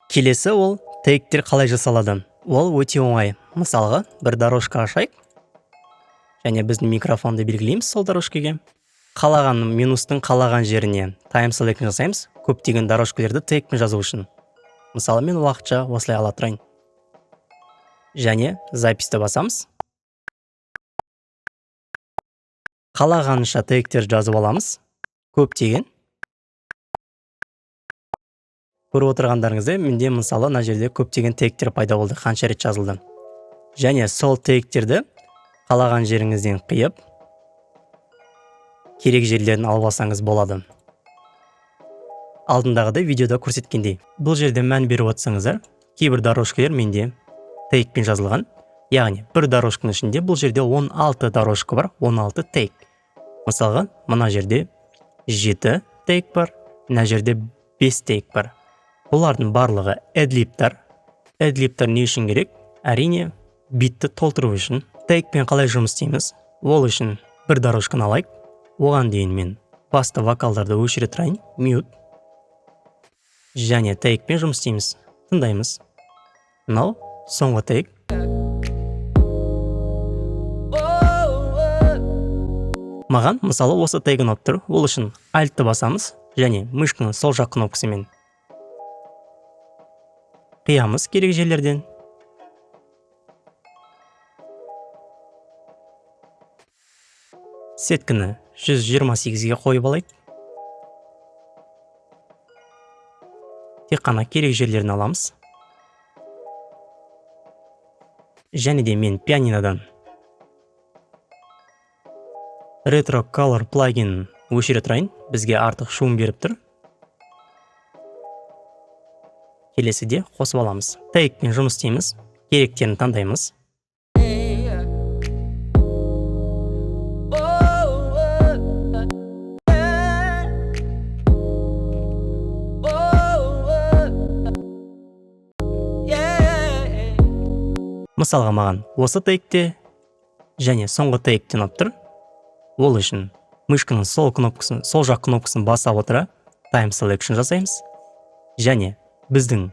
Келесі ол тегтер қалай жасалады. Ол өте оңай. Мысалға, бір дорожка ашайық. Және біздің микрофонды белгілейміз сол дорожкаға. Қалаған минустың қалаған жеріне time select жасаймыз. Көптеген дорожкалерді тегпен жазу үшін. Мысалы, мен уақытша осылай ала тұрайын. Және записьті басамыз. Қалағанша тегтер жазып аламыз. Көптеген. Көріп отырғандарыңызда менде мысалы мына жерде көптеген тегтер пайда болды, қанша рет жазылды. Және сол тегтерді қалаған жеріңізден қиып, керек жерлерін алып алсаңыз болады. Алдындағыдай видеода көрсеткендей. Бұл жерде мән беріп отырсаңыздар, кейбір дорожкалар менде тегпен жазылған. Яғни бір дорожканың ішінде бұл жерде 16 дорожка бар, 16 тег. Мысалға, мына жерде 7 тег бар, мына жерде 5 тег бар. Бұлардың барлығы эдлибтар. Эдлибтар не үшін керек? Әрине, битті толтыру үшін. Тегпен қалай жұмыс істейміз? Ол үшін бір дорожканы алайық. Оған дейін мен басты вокалдарды өшіре тұрайын. Mute. Және тегпен жұмыс істейміз. Тыңдаймыз. Мынау соңғы тег. Маған мысалы осы тег ұнап тұр. Ол үшін альтты басамыз және мышканың сол жақ кнопкасымен қиямыз керек жерлерден. Сеткіні 128-ге қойып алайық. Тек қана керек жерлерін аламыз. Және де мен пианинодан Retro Color плагинін өшіре тұрайын. Бізге артық шум беріп тұр. Келесіде қосып аламыз. Тегпен жұмыс істейміз. Керектерін таңдаймыз. Мысалға маған осы тегте және соңғы тегте ұнап тұр. Ол үшін мышканың сол жақ кнопкасын баса отыра time selection жасаймыз. Және біздің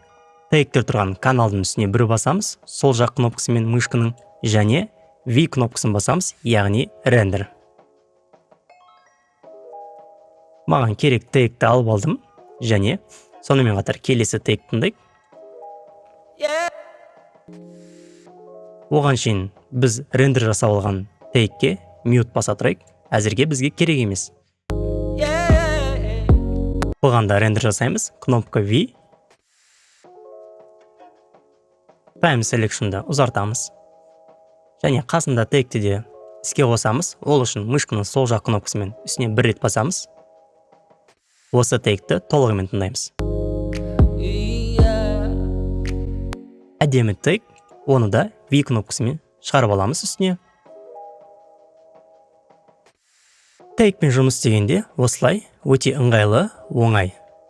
тегтер тұрған каналдың үстіне бір басамыз, сол жақ кнопкасымен мышканың, және V кнопкасын басамыз, яғни render. Маған керек тегті алып алдым, және сонымен қатар келесі тегті тыңдайық. Оған шейін біз рендер жасап алған тегке mute баса тұрайық. Әзірге бізге керек емес. Бұған да рендер жасаймыз. Кнопка V. Time selection'да ұзартамыз. Және қасында тегті де іске қосамыз. Ол үшін мышканың сол жақ кнопкасымен үстіне бір рет басамыз. Осы тегті толығымен тыңдаймыз. Әдемі тег. Оны да V кнопкасымен шығарып аламыз үстіне. Тегпен жұмыс істегенде осылай өте ыңғайлы, оңай.